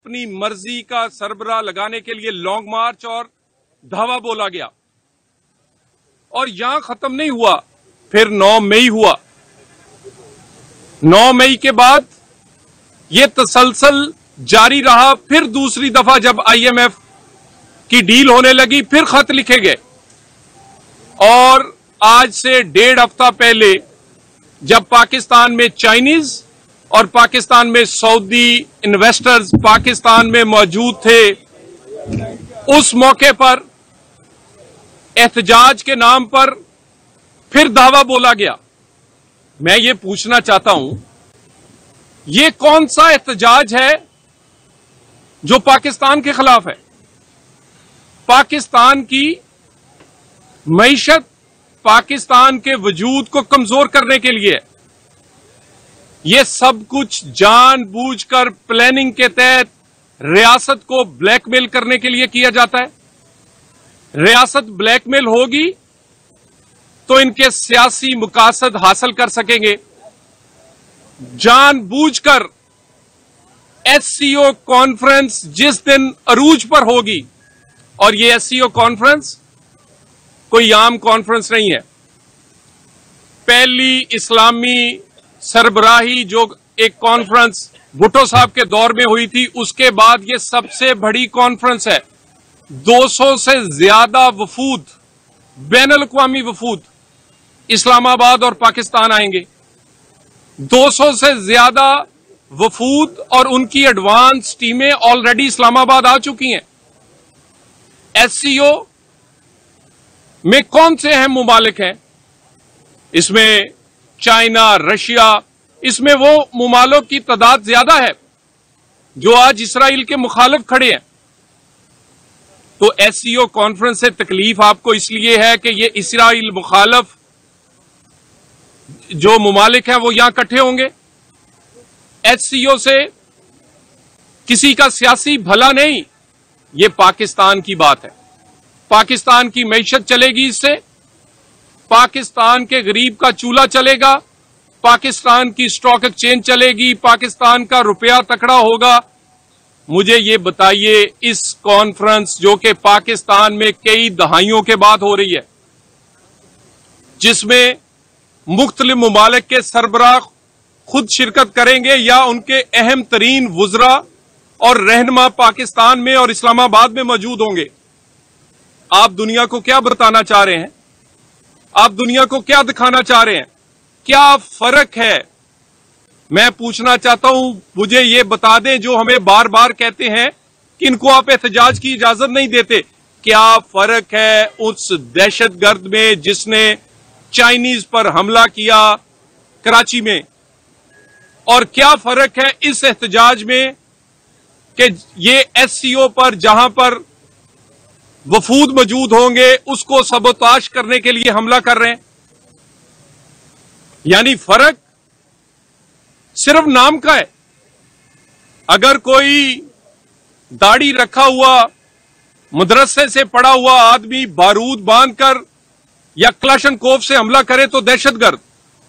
अपनी मर्जी का सरबराह लगाने के लिए लॉन्ग मार्च और धावा बोला गया और यहां खत्म नहीं हुआ, फिर 9 मई हुआ। 9 मई के बाद यह तसलसल जारी रहा। फिर दूसरी दफा जब IMF की डील होने लगी, फिर खत लिखे गए और आज से 1.5 हफ्ता पहले जब पाकिस्तान में चाइनीज और पाकिस्तान में सऊदी इन्वेस्टर्स पाकिस्तान में मौजूद थे, उस मौके पर एहतजाज के नाम पर फिर दावा बोला गया। मैं ये पूछना चाहता हूं, ये कौन सा एहतजाज है जो पाकिस्तान के खिलाफ है? पाकिस्तान की मईशत, पाकिस्तान के वजूद को कमजोर करने के लिए यह सब कुछ जानबूझकर प्लानिंग के तहत रियासत को ब्लैकमेल करने के लिए किया जाता है। रियासत ब्लैकमेल होगी तो इनके सियासी मकासद हासिल कर सकेंगे। जानबूझकर SCO कॉन्फ्रेंस जिस दिन अरूज पर होगी, और ये SCO कॉन्फ्रेंस कोई आम कॉन्फ्रेंस नहीं है, पहली इस्लामी सरबराही जो एक कॉन्फ्रेंस भुट्टो साहब के दौर में हुई थी, उसके बाद ये सबसे बड़ी कॉन्फ्रेंस है। 200 से ज्यादा वफूद, बैनुल अक़वामी वफूद इस्लामाबाद और पाकिस्तान आएंगे। 200 से ज्यादा वफूद और उनकी एडवांस टीमें ऑलरेडी इस्लामाबाद आ चुकी हैं। SCO में कौन से अहम मुमालिक हैं? इसमें चाइना, रशिया, इसमें वो मुमालिक की तादाद ज्यादा है जो आज इसराइल के मुखालिफ खड़े हैं। तो SCO कॉन्फ्रेंस से तकलीफ आपको इसलिए है कि ये इसराइल मुखालिफ जो मुमालिक हैं वो यहां इकट्ठे होंगे। SCO से किसी का सियासी भला नहीं, ये पाकिस्तान की बात है। पाकिस्तान की मईशत चलेगी इससे, पाकिस्तान के गरीब का चूल्हा चलेगा, पाकिस्तान की स्टॉक एक्सचेंज चलेगी, पाकिस्तान का रुपया तकड़ा होगा। मुझे ये बताइए, इस कॉन्फ्रेंस जो कि पाकिस्तान में कई दहाइयों के बाद हो रही है, जिसमें मुख्तलिफ मुमालिक के सरबराह खुद शिरकत करेंगे या उनके अहम तरीन वुज़रा और रहनुमा पाकिस्तान में और इस्लामाबाद में मौजूद होंगे, आप दुनिया को क्या बताना चाह रहे हैं? आप दुनिया को क्या दिखाना चाह रहे हैं? क्या फर्क है? मैं पूछना चाहता हूं, मुझे ये बता दें जो हमें बार बार कहते हैं कि इनको आप एहतजाज की इजाजत नहीं देते, क्या फर्क है उस दहशतगर्द में जिसने चाइनीज पर हमला किया कराची में, और क्या फर्क है इस एहतजाज में कि ये SCO पर जहां पर वफूद मौजूद होंगे उसको सबोताश करने के लिए हमला कर रहे हैं? यानी फर्क सिर्फ नाम का है। अगर कोई दाढ़ी रखा हुआ मदरसे से पड़ा हुआ आदमी बारूद बांधकर या क्लाशनकोफ से हमला करे तो दहशतगर्द,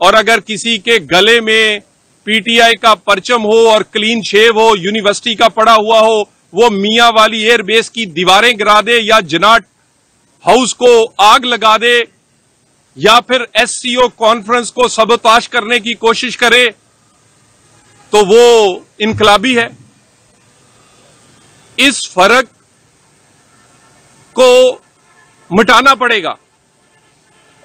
और अगर किसी के गले में PTI का परचम हो और क्लीन शेव हो, यूनिवर्सिटी का पड़ा हुआ हो, वो मियां वाली एयरबेस की दीवारें गिरा दे या जनाट हाउस को आग लगा दे या फिर SCO कॉन्फ्रेंस को सबोताश करने की कोशिश करे, तो वो इनकलाबी है। इस फर्क को मिटाना पड़ेगा।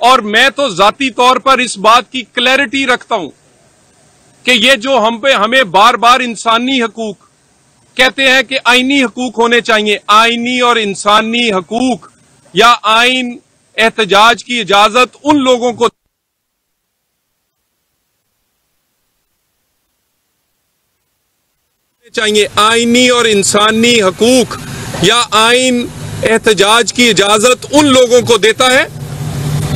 और मैं तो जाती तौर पर इस बात की क्लैरिटी रखता हूं कि ये जो हमें बार बार इंसानी हकूक कहते हैं कि आईनी हकूक होने चाहिए, आईनी और इंसानी हकूक या आइन एहतजाज की इजाजत उन लोगों को चाहिए, आईनी और इंसानी हकूक या आइन एहतजाज की इजाजत उन लोगों को देता है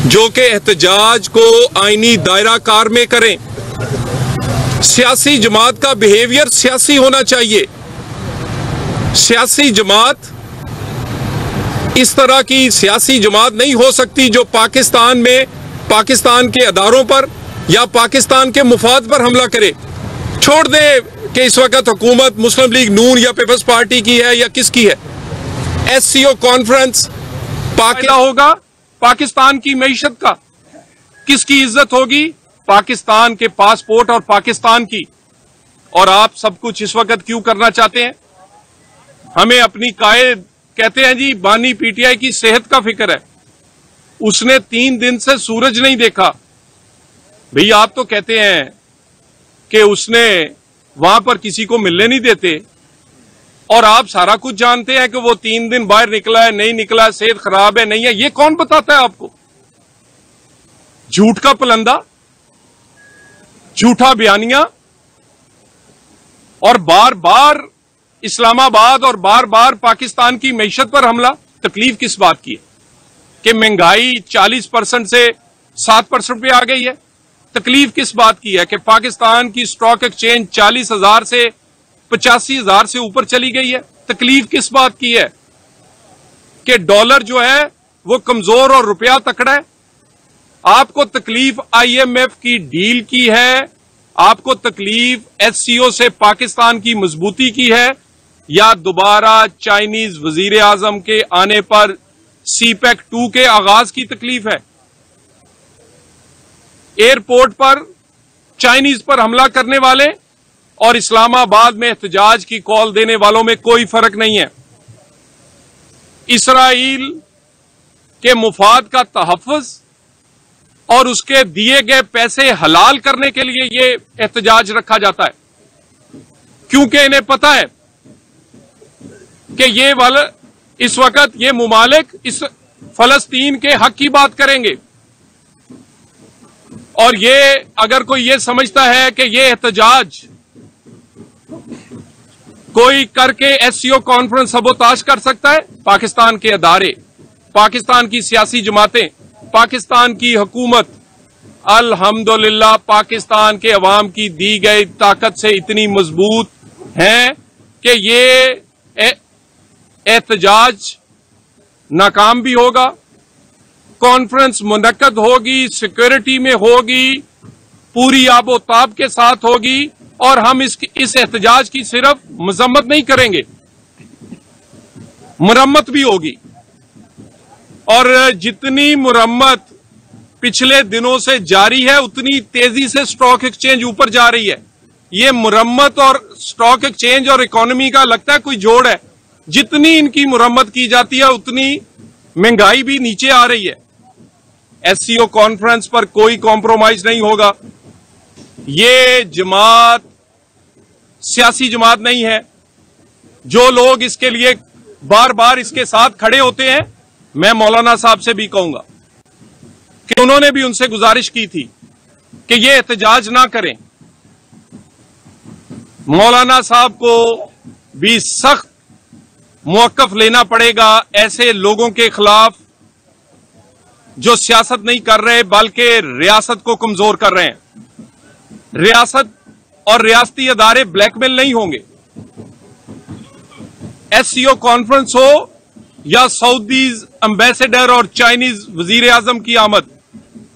जो कि एहतजाज को आईनी दायरा कार में करें। सियासी जमात का बिहेवियर सियासी होना चाहिए। सियासी जमात इस तरह की सियासी जमात नहीं हो सकती जो पाकिस्तान में पाकिस्तान के अदारों पर या पाकिस्तान के मुफाद पर हमला करे। छोड़ दे कि इस वक्त हुकूमत मुस्लिम लीग नून या पीपल्स पार्टी की है या किसकी है। SCO कॉन्फ्रेंस फायदा होगा पाकिस्तान की मईशत का, किसकी इज्जत होगी? पाकिस्तान के पासपोर्ट और पाकिस्तान की। और आप सब कुछ इस वक्त क्यों करना चाहते हैं? हमें अपनी कायद कहते हैं जी बानी PTI की सेहत का फिक्र है, उसने 3 दिन से सूरज नहीं देखा। भैया आप तो कहते हैं कि उसने वहां पर किसी को मिलने नहीं देते, और आप सारा कुछ जानते हैं कि वो 3 दिन बाहर निकला है, नहीं निकला, सेहत खराब है, नहीं है। ये कौन बताता है आपको? झूठ का पलंदा, झूठा बयानिया, और बार बार इस्लामाबाद और बार बार पाकिस्तान की मईशत पर हमला। तकलीफ किस बात की है कि महंगाई 40% से 7% पे आ गई है? तकलीफ किस बात की है कि पाकिस्तान की स्टॉक एक्सचेंज 40,000 से 85,000 से ऊपर चली गई है? तकलीफ किस बात की है कि डॉलर जो है वो कमजोर और रुपया तकड़ा है? आपको तकलीफ IMF की डील की है, आपको तकलीफ SCO से पाकिस्तान की मजबूती की है, या दोबारा चाइनीज वजीर आजम के आने पर CPEC 2 के आगाज की तकलीफ है? एयरपोर्ट पर चाइनीज पर हमला करने वाले और इस्लामाबाद में एहतजाज की कॉल देने वालों में कोई फर्क नहीं है। इसराइल के मुफाद का तहफ़्फ़ुज़ और उसके दिए गए पैसे हलाल करने के लिए ये एहतजाज रखा जाता है, क्योंकि इन्हें पता है कि ये वाले इस वक्त ये मुमालिक इस फलस्तीन के हक की बात करेंगे। और ये अगर कोई ये समझता है कि ये एहतजाज कोई करके SCO कॉन्फ्रेंस सबोताश कर सकता है, पाकिस्तान के अदारे, पाकिस्तान की सियासी जमातें, पाकिस्तान की हुकूमत अल्हम्दुलिल्लाह पाकिस्तान के अवाम की दी गई ताकत से इतनी मजबूत हैं कि ये एहतजाज नाकाम भी होगा, कॉन्फ्रेंस मुनक्कद होगी, सिक्योरिटी में होगी, पूरी आबोताब के साथ होगी, और हम इस एहतजाज की सिर्फ मजम्मत नहीं करेंगे, मुरम्मत भी होगी। और जितनी मुरम्मत पिछले दिनों से जारी है उतनी तेजी से स्टॉक एक्सचेंज ऊपर जा रही है। ये मुरम्मत और स्टॉक एक्सचेंज और इकोनॉमी का लगता है कोई जोड़ है। जितनी इनकी मुरम्मत की जाती है उतनी महंगाई भी नीचे आ रही है। SCO कॉन्फ्रेंस पर कोई कॉम्प्रोमाइज नहीं होगा। ये जमात सियासी जमात नहीं है। जो लोग इसके लिए बार बार इसके साथ खड़े होते हैं, मैं मौलाना साहब से भी कहूंगा कि उन्होंने भी उनसे गुजारिश की थी कि ये एहतजाज ना करें। मौलाना साहब को भी सख्त मौक़िफ़ लेना पड़ेगा ऐसे लोगों के खिलाफ जो सियासत नहीं कर रहे बल्कि रियासत को कमजोर कर रहे हैं। रियासत और रियासती अदारे ब्लैकमेल नहीं होंगे। SCO कॉन्फ्रेंस हो या सऊदीज एम्बेसडर और चाइनीज वजीर आजम की आमद,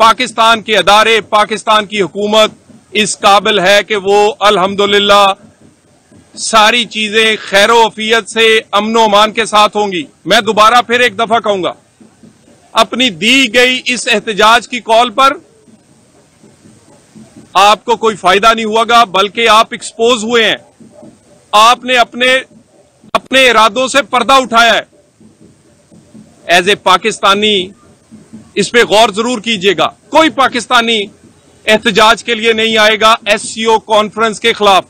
पाकिस्तान के अदारे, पाकिस्तान की हुकूमत इस काबिल है कि वो अल्हम्दुलिल्लाह सारी चीजें खैर वफियत से अमनो अमान के साथ होंगी। मैं दोबारा फिर एक दफा कहूंगा, अपनी दी गई इस एहतजाज की कॉल पर आपको कोई फायदा नहीं हुआ, बल्कि आप एक्सपोज हुए हैं। आपने अपने इरादों से पर्दा उठाया है। एज ए पाकिस्तानी इस पे गौर जरूर कीजिएगा। कोई पाकिस्तानी एहतजाज के लिए नहीं आएगा SCO कॉन्फ्रेंस के खिलाफ।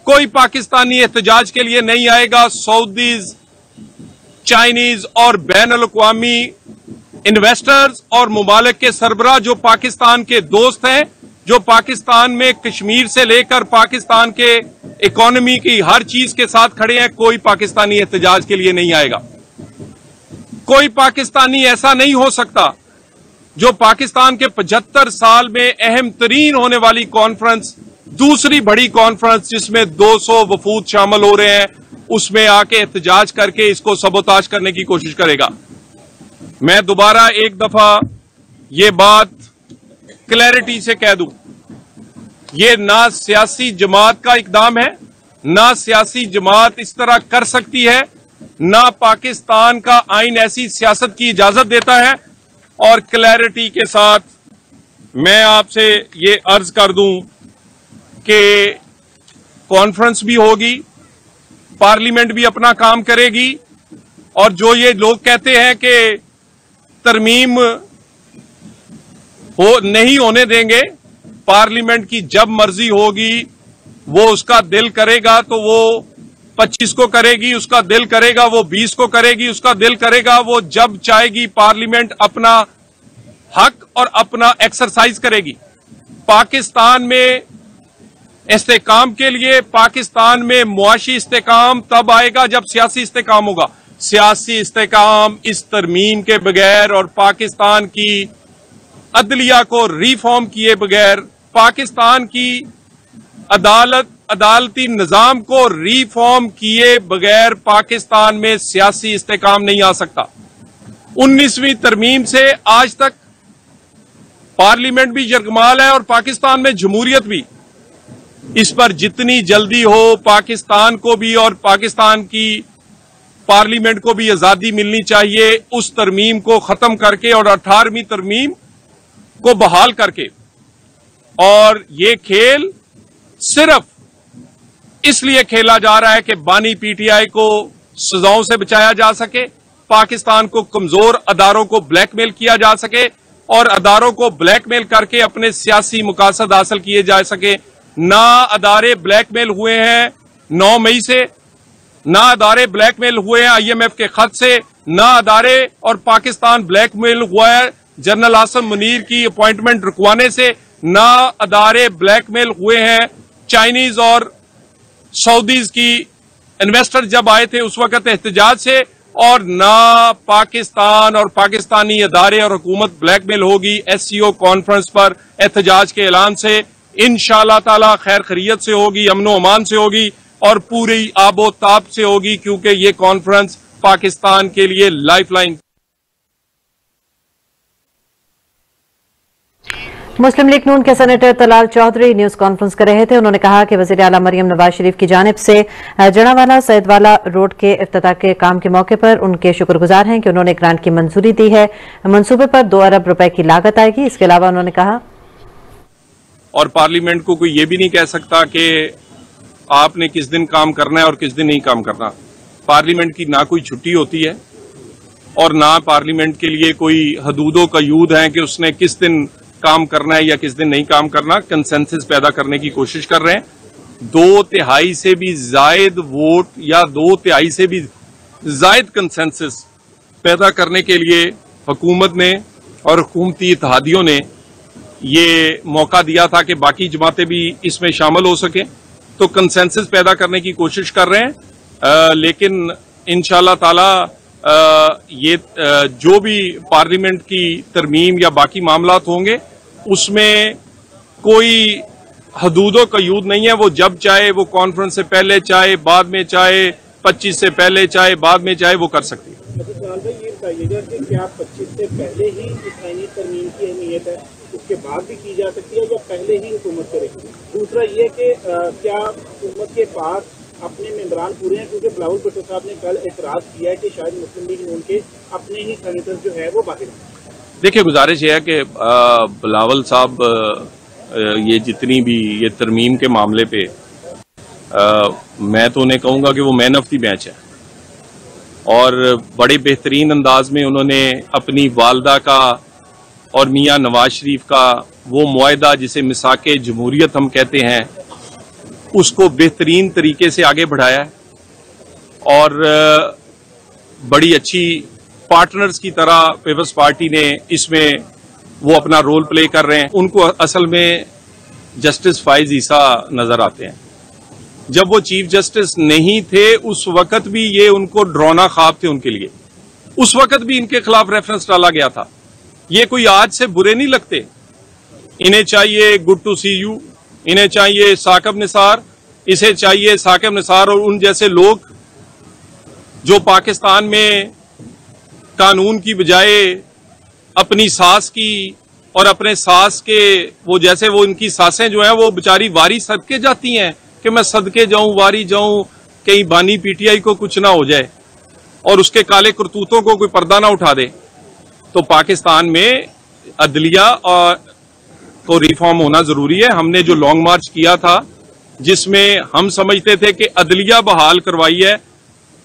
कोई पाकिस्तानी एहतजाज के लिए नहीं आएगा सऊदीज, चाइनीज और बैन अल-अक़वामी इन्वेस्टर्स और मुमालिक के सरबराह जो पाकिस्तान के दोस्त हैं, जो पाकिस्तान में कश्मीर से लेकर पाकिस्तान के इकोनॉमी की हर चीज के साथ खड़े हैं। कोई पाकिस्तानी एहतजाज के लिए नहीं आएगा। कोई पाकिस्तानी ऐसा नहीं हो सकता जो पाकिस्तान के 75 साल में अहम तरीन होने वाली कॉन्फ्रेंस, दूसरी बड़ी कॉन्फ्रेंस जिसमें 200 वफूद शामिल हो रहे हैं, उसमें आके एहतजाज करके इसको सबोताज करने की कोशिश करेगा। मैं दोबारा एक दफा ये बात क्लैरिटी से कह दूं, ये ना सियासी जमात का इकदाम है ना सियासी जमात इस तरह कर सकती है, ना पाकिस्तान का आइन ऐसी सियासत की इजाजत देता है। और क्लैरिटी के साथ मैं आपसे ये अर्ज कर दूं कि कॉन्फ्रेंस भी होगी, पार्लियामेंट भी अपना काम करेगी, और जो ये लोग कहते हैं कि तरमीम नहीं होने देंगे, पार्लियामेंट की जब मर्जी होगी, वो उसका दिल करेगा तो वो 25 को करेगी, उसका दिल करेगा वो 20 को करेगी, उसका दिल करेगा वो जब चाहेगी पार्लियामेंट अपना हक और अपना एक्सरसाइज करेगी। पाकिस्तान में इस्तेकाम के लिए, पाकिस्तान में मुआशी इस्तेकाम तब आएगा जब सियासी इस्तेकाम होगा। सियासी इस्तेकाम इस तरमीम के बगैर और पाकिस्तान की अदलिया को रिफॉर्म किए बगैर, पाकिस्तान की अदालती निजाम को रिफॉर्म किए बगैर पाकिस्तान में सियासी इस्तेकाम नहीं आ सकता। 19वीं तरमीम से आज तक पार्लियामेंट भी यरगमाल है और पाकिस्तान में जमहूरियत भी। इस पर जितनी जल्दी हो पाकिस्तान को भी और पाकिस्तान की पार्लियामेंट को भी आजादी मिलनी चाहिए, उस तरमीम को खत्म करके और 18वीं तरमीम को बहाल करके। और ये खेल सिर्फ इसलिए खेला जा रहा है कि बानी पीटीआई को सजाओं से बचाया जा सके, पाकिस्तान को कमजोर अदारों को ब्लैकमेल किया जा सके और अदारों को ब्लैकमेल करके अपने सियासी मकासद हासिल किए जा सके। ना अदारे ब्लैकमेल हुए हैं 9 मई से, ना अदारे ब्लैकमेल हुए हैं IMF के खत से, ना अदारे और पाकिस्तान ब्लैकमेल हुआ है जनरल आसिम मुनीर की अपॉइंटमेंट रुकवाने से, ना अदारे ब्लैकमेल हुए हैं चाइनीज और सऊदीज की इन्वेस्टर जब आए थे उस वक्त एहतजाज से, और ना पाकिस्तान और पाकिस्तानी अदारे और हुकूमत ब्लैकमेल होगी SCO कॉन्फ्रेंस पर एहतजाज के ऐलान से। इंशाअल्लाह ताला खैर खैरियत से होगी, अमनो अमान से होगी और पूरी आबो ताब से होगी, क्योंकि ये कॉन्फ्रेंस पाकिस्तान के लिए लाइफलाइन। मुस्लिम लीग नून के senator Talal Chaudhry news conference कर रहे थे। उन्होंने कहा कि वज़ीर आला मरियम नवाज शरीफ की जानिब से जड़ावाला सैयदवाला रोड के इफ्तिताह के काम के मौके पर उनके शुक्रगुजार हैं कि उन्होंने ग्रांट की मंजूरी दी है। मंसूबे पर 2 अरब रुपए की लागत आएगी। इसके अलावा उन्होंने कहा, और पार्लियामेंट को कोई ये भी नहीं कह सकता कि आपने किस दिन काम करना है और किस दिन नहीं काम करना। पार्लियामेंट की ना कोई छुट्टी होती है और ना पार्लियामेंट के लिए कोई हदूदो कयूद है कि उसने किस दिन काम करना है या किस दिन नहीं काम करना। कंसेंसस पैदा करने की कोशिश कर रहे हैं। 2/3 से भी जायद वोट या 2/3 से भी जायद कंसेंसस पैदा करने के लिए हुकूमत ने और हुकूमती इत्तेहादियों ने ये मौका दिया था कि बाकी जमातें भी इसमें शामिल हो सकें। तो कंसेंसस पैदा करने की कोशिश कर रहे हैं, लेकिन इंशाअल्लाह ताला ये जो भी पार्लियामेंट की तरमीम या बाकी मामलात होंगे उसमें कोई हदूदो कयूद नहीं है। वो जब चाहे, वो कॉन्फ्रेंस से पहले चाहे बाद में चाहे, 25 से पहले चाहे बाद में चाहे, वो कर सकती है। भाई ये बताइएगा कि क्या 25 से पहले ही इस आईनी तरमीम की अहमियत है, उसके बाद भी की जा सकती है या पहले ही हुकूमत करेगी? दूसरा ये कि क्या हुकूमत के पास अपने मेंबरान पूरे हैं? क्योंकि बिलावल भुट्टो साहब ने कल एतराज किया है कि शायद मुस्लिम लीग नून के अपने ही सेनेटर जो है वो बाहर हैं। देखिए, गुजारिश ये है कि बिलावल साहब ये जितनी भी ये तरमीम के मामले पे मैं तो उन्हें कहूँगा कि वो मैन ऑफ द मैच है और बड़े बेहतरीन अंदाज में उन्होंने अपनी वालदा का और मियाँ नवाज शरीफ का वो मुआहदा जिसे मिसाके जमहूरियत हम कहते हैं उसको बेहतरीन तरीके से आगे बढ़ाया है और बड़ी अच्छी पार्टनर्स की तरह पीपल्स पार्टी ने इसमें वो अपना रोल प्ले कर रहे हैं। उनको असल में जस्टिस फाइज ईसा नजर आते हैं। जब वो चीफ जस्टिस नहीं थे उस वक्त भी ये उनको डरावना ख्वाब थे उनके लिए। उस वक्त भी इनके खिलाफ रेफरेंस डाला गया था। ये कोई आज से बुरे नहीं लगते। इन्हें चाहिए गुड टू सी यू, इन्हें चाहिए साकिब निसार, इसे चाहिए साकिब निसार और उन जैसे लोग जो पाकिस्तान में कानून की बजाय अपनी सास की और अपने सास के वो जैसे वो इनकी सासें जो हैं वो बेचारी वारी सदके जाती हैं कि मैं सदके जाऊं, वारी जाऊं, कहीं बानी पीटीआई को कुछ ना हो जाए और उसके काले करतूतों को कोई पर्दा ना उठा दे। तो पाकिस्तान में अदलिया को रिफॉर्म होना जरूरी है। हमने जो लॉन्ग मार्च किया था, जिसमें हम समझते थे कि अदलिया बहाल करवाई है,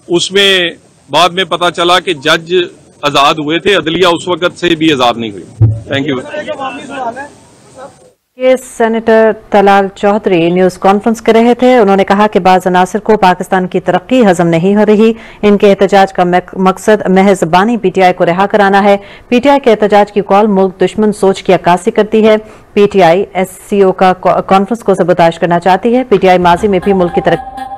उसमें बाद में पता चला कि जज आजाद हुए थे, अदलिया उस वक्त से भी आजाद नहीं हुई। Thank you. के senator Talal Chaudhry news conference कर रहे थे। उन्होंने कहा कि बाज़ अनासर को पाकिस्तान की तरक्की हजम नहीं हो रही। इनके एहतजाज का मकसद महज बानी पीटीआई को रिहा कराना है। पीटीआई के एहतजाज की कॉल मुल्क दुश्मन सोच की अक्कासी करती है। पीटीआई एससीओ का कॉन्फ्रेंस को सबूताज करना चाहती है। पीटीआई माजी में भी मुल्क की तरक्की